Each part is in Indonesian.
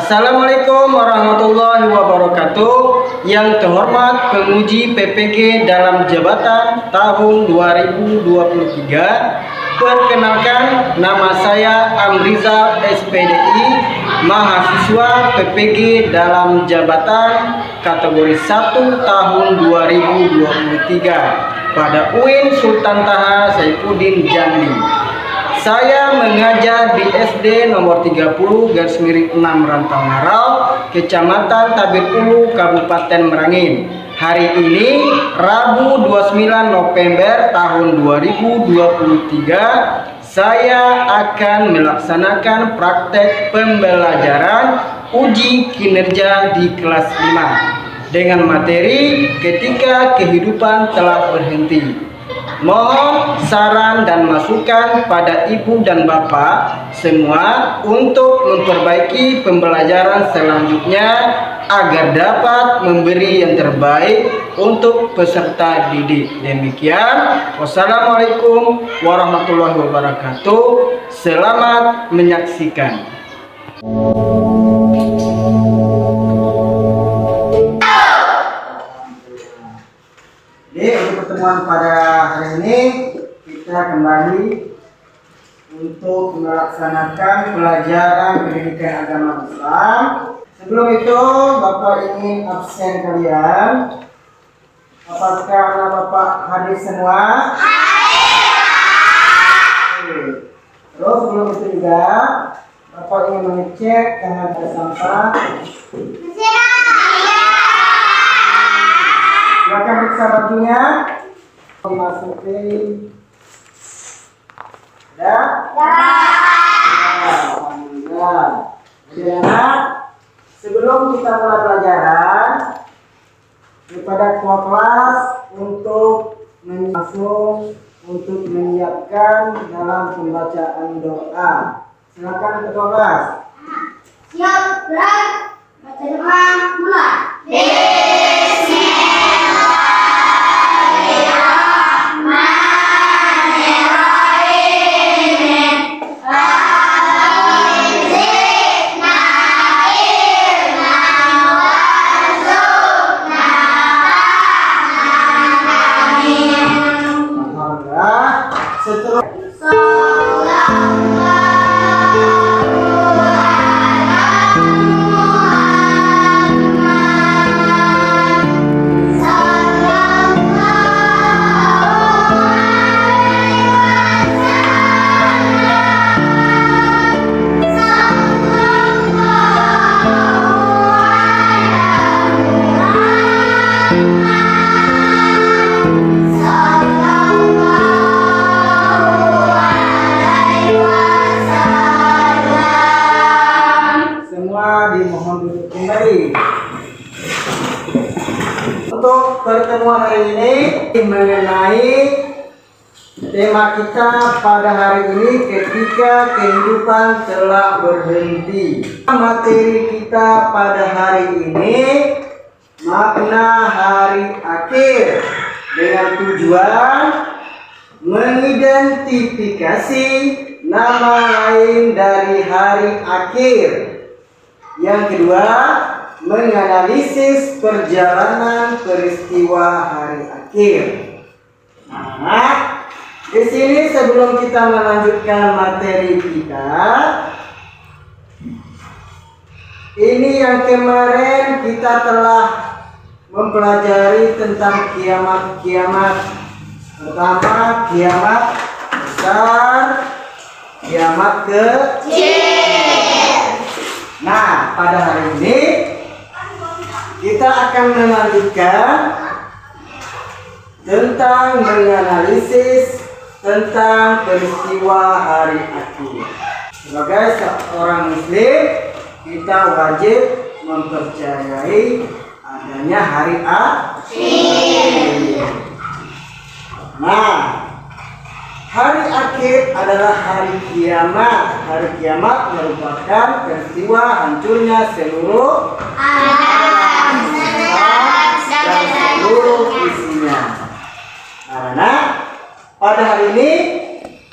Assalamualaikum warahmatullahi wabarakatuh. Yang terhormat penguji PPG dalam jabatan tahun 2023. Perkenalkan, nama saya Amrizal SPDI, mahasiswa PPG dalam jabatan kategori 1 tahun 2023 pada UIN Sultan Taha Saifuddin Jambi. Saya mengajar di SD nomor 30/6 Rantau Ngarau, Kecamatan Tabir Ulu, Kabupaten Merangin. Hari ini Rabu 29 November tahun 2023, saya akan melaksanakan praktek pembelajaran uji kinerja di kelas 5 dengan materi ketika kehidupan telah berhenti. Mohon saran dan masukan pada ibu dan bapak semua untuk memperbaiki pembelajaran selanjutnya agar dapat memberi yang terbaik untuk peserta didik. Demikian, wassalamualaikum warahmatullahi wabarakatuh. Selamat menyaksikan. Untuk pertemuan pada hari ini kita kembali untuk melaksanakan pelajaran pendidikan agama Islam. Sebelum itu, Bapak ingin absen kalian. Apakah anak Bapak hadir semua? Hadir. Terus sebelum itu juga Bapak ingin mengecek jangan ada sampah. Silakan periksa bajunya. Dimasukin. Ya? Alhamdulillah. Jadi anak, sebelum kita mulai pelajaran, kepada ketua kelas untuk menyiapkan dalam pembacaan doa. Silakan ketua kelas. Siap, berat. Baca doa mulai. Dimohon duduk kembali. Untuk pertemuan hari ini mengenai tema kita pada hari ini ketika kehidupan telah berhenti. Materi kita pada hari ini makna hari akhir dengan tujuan mengidentifikasi nama lain dari hari akhir. Yang kedua, menganalisis perjalanan peristiwa hari akhir. Nah, di sini sebelum kita melanjutkan materi kita, ini yang kemarin kita telah mempelajari tentang kiamat-kiamat. Pertama, kiamat besar, kiamat kecil. Nah, pada hari ini kita akan melanjutkan tentang menganalisis tentang peristiwa hari akhir. Sebagai seorang muslim, kita wajib mempercayai adanya hari akhir. Nah, hari akhir adalah hari kiamat. Hari kiamat merupakan peristiwa hancurnya seluruh alam dan seluruh isinya. Karena pada hari ini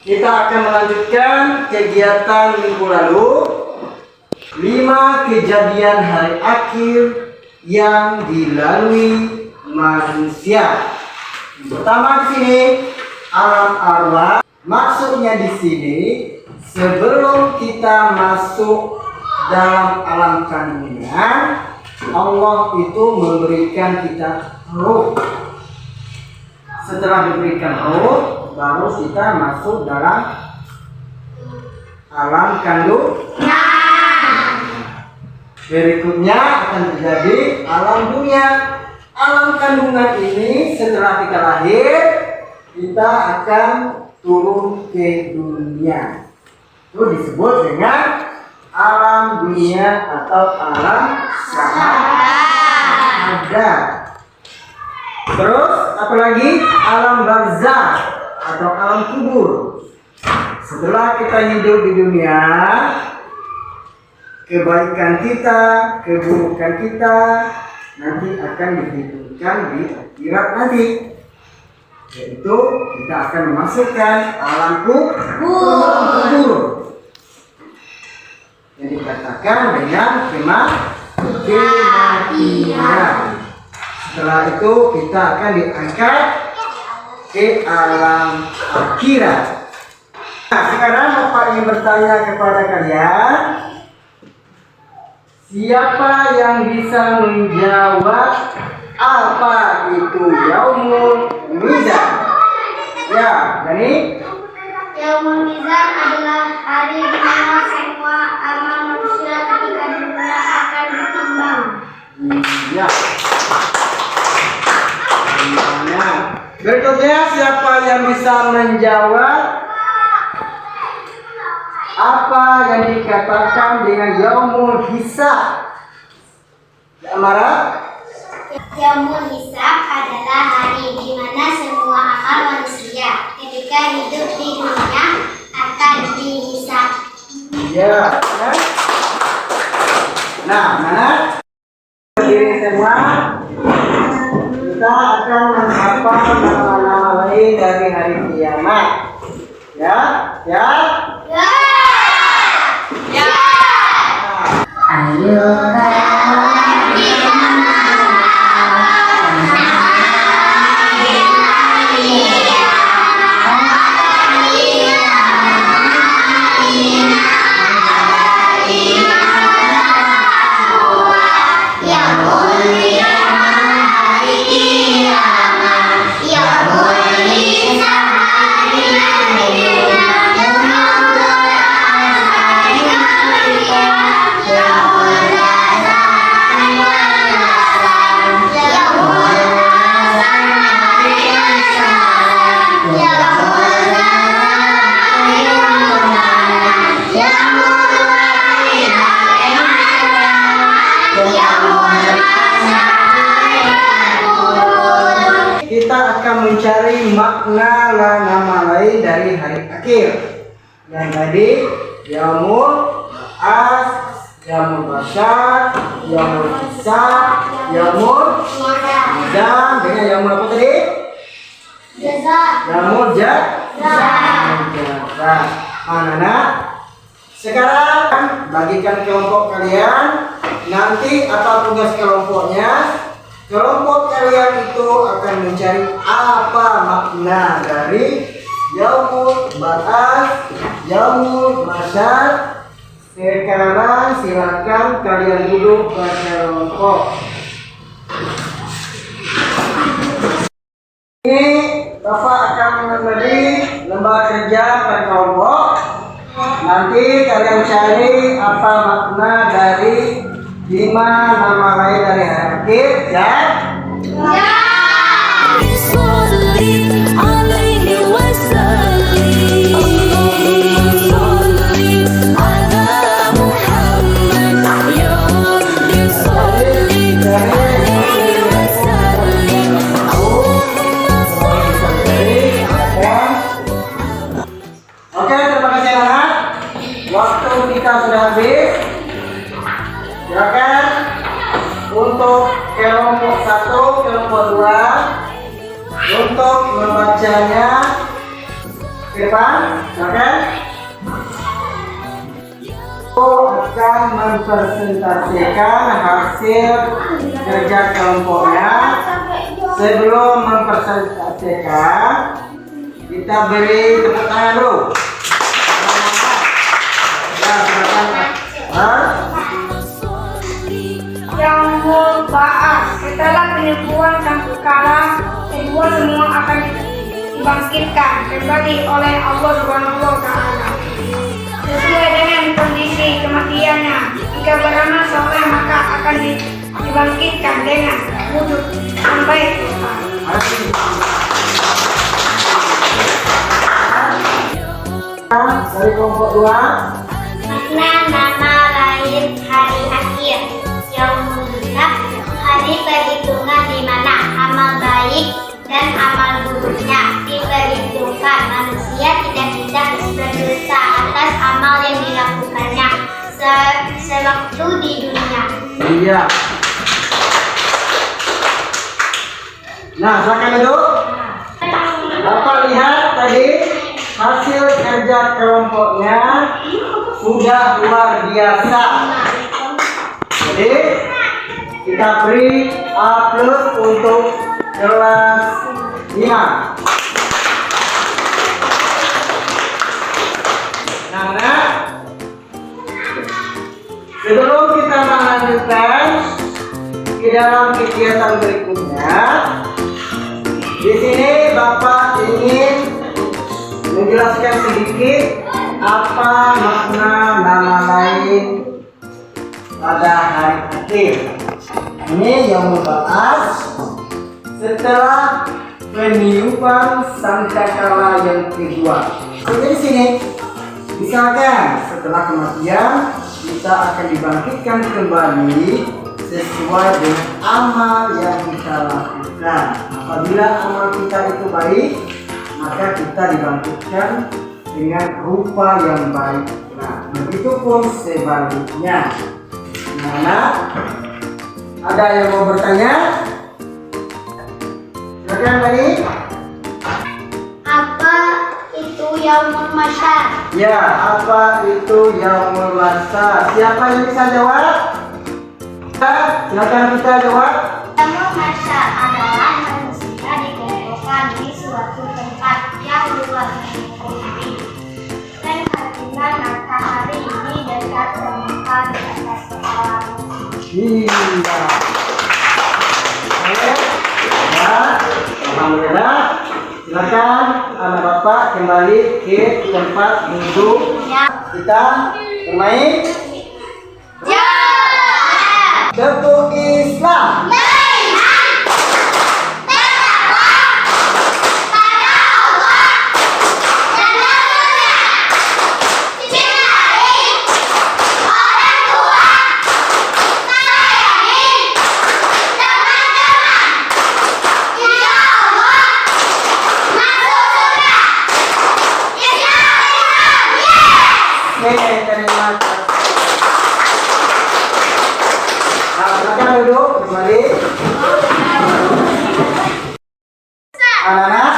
kita akan melanjutkan kegiatan minggu lalu 5 kejadian hari akhir yang dilalui manusia. Pertama di sini alam arwah. Maksudnya di sini sebelum kita masuk dalam alam kandungan, Allah itu memberikan kita ruh. Setelah diberikan ruh, baru kita masuk dalam alam kandungan. Berikutnya akan terjadi alam dunia. Alam kandungan ini setelah kita lahir, kita akan turun ke dunia. Itu disebut dengan alam dunia atau alam sahadat. Terus apalagi alam barzakh atau alam kubur. Setelah kita hidup di dunia, kebaikan kita, keburukan kita nanti akan diperhitungkan di akhirat nanti. Yaitu kita akan memasukkan alam kubur. Yang dikatakan dengan kematian. Setelah itu kita akan diangkat ke alam akhirat. Nah, sekarang Bapak ingin bertanya kepada kalian, siapa yang bisa menjawab apa itu Yaumul Mizan? Ya, Dani? Yaumul Mizan adalah hari di mana semua amal manusia ketika di dunia akan ditimbang. Ya. Nah, berikutnya siapa yang bisa menjawab apa yang dikatakan dengan Yaumul Hisab? Amara? Yaumul Hisab adalah hari di mana semua amal manusia ketika hidup di dunia akan dihisab. Ya. Nah, mana? Ini semua kita akan menghafal nama-nama lain dari hari kiamat. Ya, ya. Ayo. Kita akan mencari makna nama lain dari hari akhir. Yang tadi Yaumul Ba'ats, Yaumul Basyar, Yaumul Hisab, Yaumul Mizan, dengan Yaumul apa tadi? Yaumul Jaza. Mana? Sekarang bagikan kelompok kalian. Nanti apa tugas kelompoknya? Kelompok kalian itu akan mencari apa makna dari Yaumul Ba'ats, Yaumul Basyar. Sekarang silakan kalian duduk berkelompok. Ini Bapak akan memberi lembar kerja per kelompok. Nanti kalian cari apa makna dari 5 nama lain dari hari akhir, ya? Oke, terima kasih anak. Waktu kita sudah habis. Silakan untuk kelompok 1, kelompok 2 untuk membacanya ke depan. Silakan. akan mempresentasikan hasil kerja kelompoknya. Sebelum mempresentasikan, kita beri tepuk tangan dulu. Ya, silakan. Yang mubarak, setelah penipuan dan kekalahan, kedua semua akan dibangkitkan kembali oleh Allah Subhanahu wa Ta'ala sesuai dengan kondisi kematiannya. Jika beramal soleh maka akan dibangkitkan dengan wujud yang baik. Dari kelompok 2. Makna nama lain hari akhir. Yaumul hisab, hari perhitungan di mana amal baik dan amal buruknya diperhitungkan. Manusia tidak berdosa atas amal yang dilakukannya sewaktu di dunia. Iya. Nah, silakan duduk. Bapak lihat tadi hasil kerja kelompoknya sudah luar biasa. Jadi kita beri A+ untuk kelas 5. Nah, sebelum kita melanjutkan ke dalam kegiatan berikutnya, di sini Bapak ingin menjelaskan sedikit apa makna nama lain pada hari akhir. Ini yang membahas setelah peniupan sangkakala yang kedua. Jadi di sini, misalkan setelah kematian kita akan dibangkitkan kembali sesuai dengan amal yang kita lakukan. Apabila amal kita itu baik, maka kita dibangkitkan dengan rupa yang baik. Nah, begitupun sebaliknya. Nah, ada yang mau bertanya? Silakan tadi. Apa itu yaumul masyar? Ya, apa itu yaumul masyar? Siapa yang bisa jawab? Silakan kita jawab. Yaumul masyar adalah manusia dikumpulkan di suatu tempat yang luas dari dan artinya matahari ini dekat tempat di atas kepala. Iya. Oke. Ya, alhamdulillah. Silakan anak bapak kembali ke tempat duduk. Kita bermain. Ya. Tepuk Islam. Oke, terima kasih. Silakan duduk kembali. Anak-anak,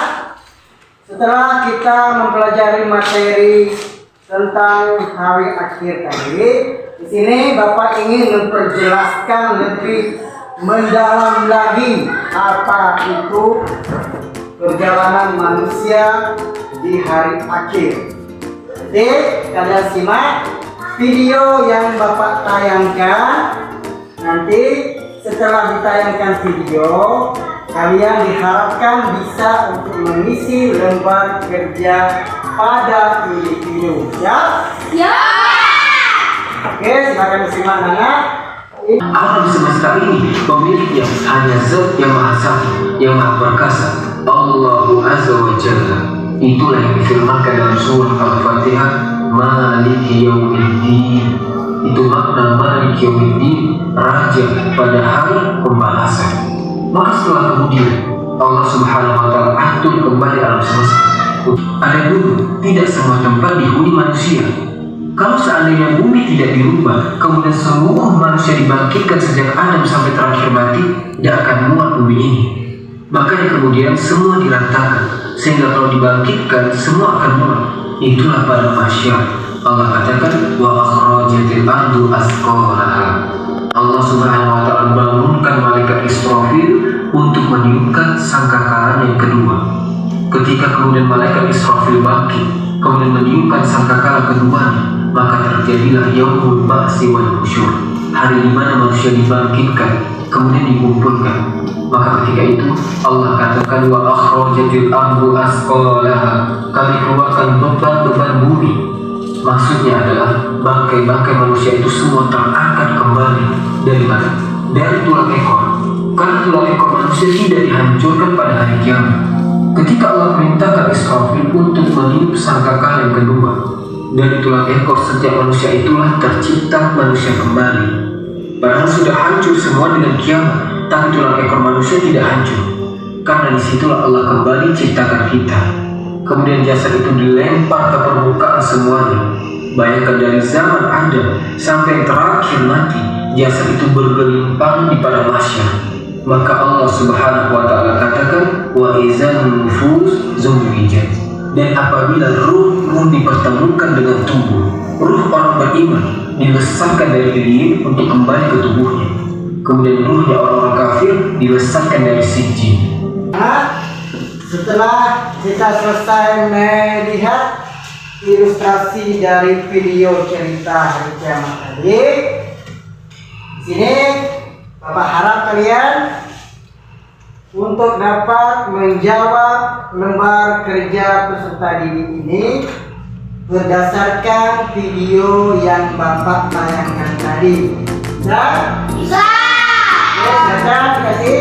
setelah kita mempelajari materi tentang hari akhir tadi, di sini Bapak ingin memperjelaskan lebih mendalam lagi apa itu perjalanan manusia di hari akhir. Jadi kalian simak video yang Bapak tayangkan. Nanti setelah ditayangkan video, kalian diharapkan bisa untuk mengisi lembar kerja pada individu. Ya? Ya. Oke, silakan disimak anak. Alam semesta ini pemilik yang hanya Zat yang Maha Satu, yang Maha Perkasa, Allahu Azza wa Jalla. Itulah yang difirmankan dalam surah Al-Fatihah, Maliki Yaumiddin. Itu makna Maliki Yaumiddin, Raja pada hari pembahasan. Maka setelah kemudian Allah Subhanahu wa Ta'ala atur kembali alam semesta. Ada dulu, tidak semua tempat dihuni manusia. Kalau seandainya bumi tidak dirubah, kemudian seluruh manusia dibangkitkan sejak Adam sampai terakhir mati, tidak akan muat bumi ini. Makanya kemudian semua diratakan, sehingga kalau dibangkitkan semua akan muat. Itulah pada masyarakat. Allah katakan wa akhrajatil ardu asqalaha. Allah Subhanahu wa taala bangunkan malaikat Israfil untuk meniupkan sangkakala yang kedua. Ketika kemudian malaikat Israfil bangkit, kemudian meniupkan sangkakala keduanya, maka terjadilah yaumul ba'si wal nusyur, hari di mana manusia dibangkitkan, kemudian dikumpulkan. Maka ketika itu Allah katakan wa akhrajatil ardu asqalaha, kami keluarkan beban-beban bumi. Maksudnya adalah bangkai-bangkai manusia itu semua terangkat kembali dari mana? Dari tulang ekor. Karena tulang ekor manusia tidak dihancurkan pada hari kiamat. Ketika Allah perintahkan Israfil untuk meniup sangkakala yang kedua, dari tulang ekor setiap manusia itulah tercipta manusia kembali. Padahal sudah hancur semua dengan kiamat, tapi tulang ekor manusia tidak hancur. Karena disitulah Allah kembali ciptakan kita. Kemudian jasad itu dilempar ke permukaan semuanya. Bayangkan dari zaman Adam sampai terakhir nanti, jasad itu bergelimpang di padang mahsyar. Maka Allah Subhanahu wa taala katakan wa izan nufus zuwijat. Dan apabila ruh dipertemukan dengan tubuh, ruh orang beriman dilesatkan dari diri untuk kembali ke tubuhnya. Kemudian ruhnya orang-orang kafir dilesatkan dari sijil. Setelah kita selesai melihat ilustrasi dari video cerita hari kiamat tadi, di sini Bapak harap kalian untuk dapat menjawab lembar kerja peserta didik ini berdasarkan video yang Bapak tayangkan tadi. Bisa? Bisa dikasih?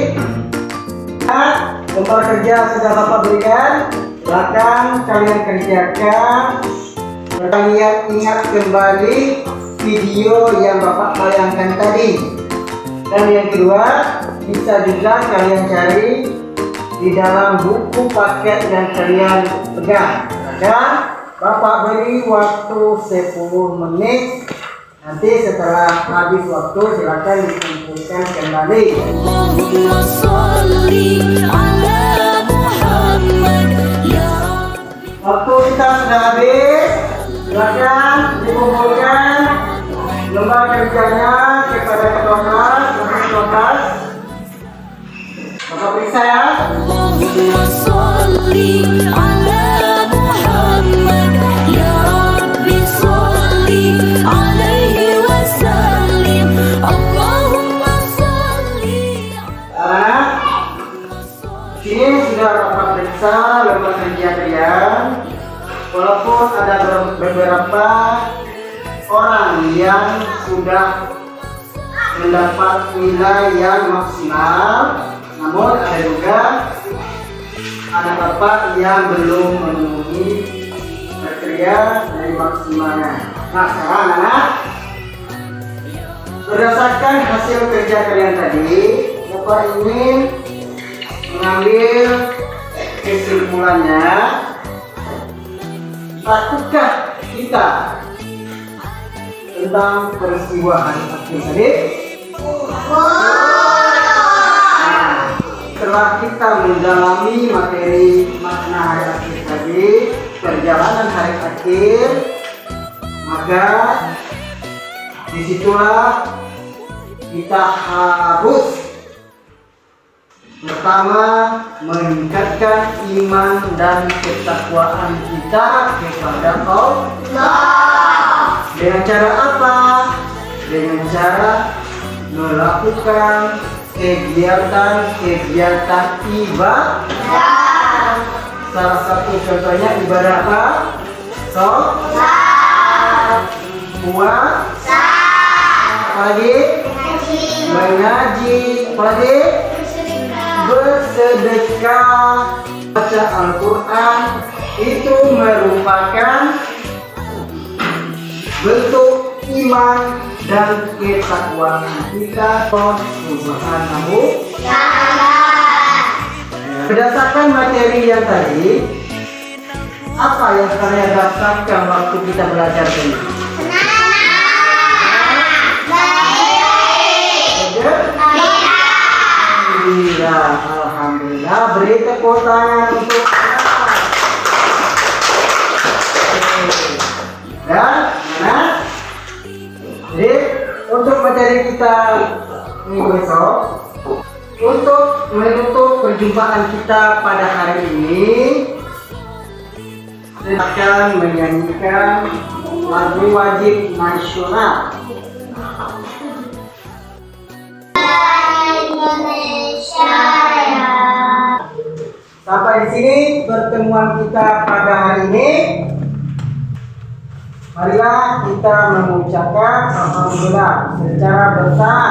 Lembar kerja sudah Bapak berikan, silakan kalian kerjakan. Kalian ingat kembali video yang Bapak tayangkan tadi. Dan yang kedua, bisa juga kalian cari di dalam buku paket yang kalian pegang. Dan Bapak beri waktu 10 menit. Nanti setelah habis waktu silakan dikumpulkan kembali. Allahumma sholli ala Muhammad ya Rabbi. Waktu kita sudah habis, silakan dikumpulkan lembar kerjanya kepada ketua kelas. Bapak periksa ya. Allahumma sholli ala Muhammad ya Rabbi sholli alaihi wasallim. Allahumma sholli. Sini sudah Bapak periksa lembar kerja kalian. Walaupun ada beberapa orang yang sudah mendapat nilai yang maksimal, namun ada juga ada Bapak yang belum memenuhi kriteria dari maksimalnya. Nah sekarang anak, berdasarkan hasil kerja kalian tadi, Bapak ingin mengambil kesimpulannya. Takutkah kita tentang peristiwa hari akhir tadi? Setelah kita mendalami materi makna hari akhir tadi, perjalanan hari akhir, maka disitulah kita harus pertama meningkatkan iman dan ketakwaan kita kepada Allah. Dengan cara apa? Dengan cara melakukan kegiatan ibadah. Salah satu contohnya ibadah apa? Sholat, puasa, apalagi? Mengaji, apalagi? Bersedekah, baca Al-Quran. Itu merupakan bentuk iman dan ketakwaan kita Subhanahu wa ta'ala. Berdasarkan materi yang tadi, apa yang kalian dapatkan waktu kita belajar ini? Alhamdulillah, beri tepuk tangan untuk dan materi kita minggu besok. Untuk menutup perjumpaan kita pada hari ini, saya akan menyanyikan lagu wajib nasional. Indonesia Raya. Sampai di sini pertemuan kita pada hari ini. Marilah kita mengucapkan alhamdulillah secara bersama.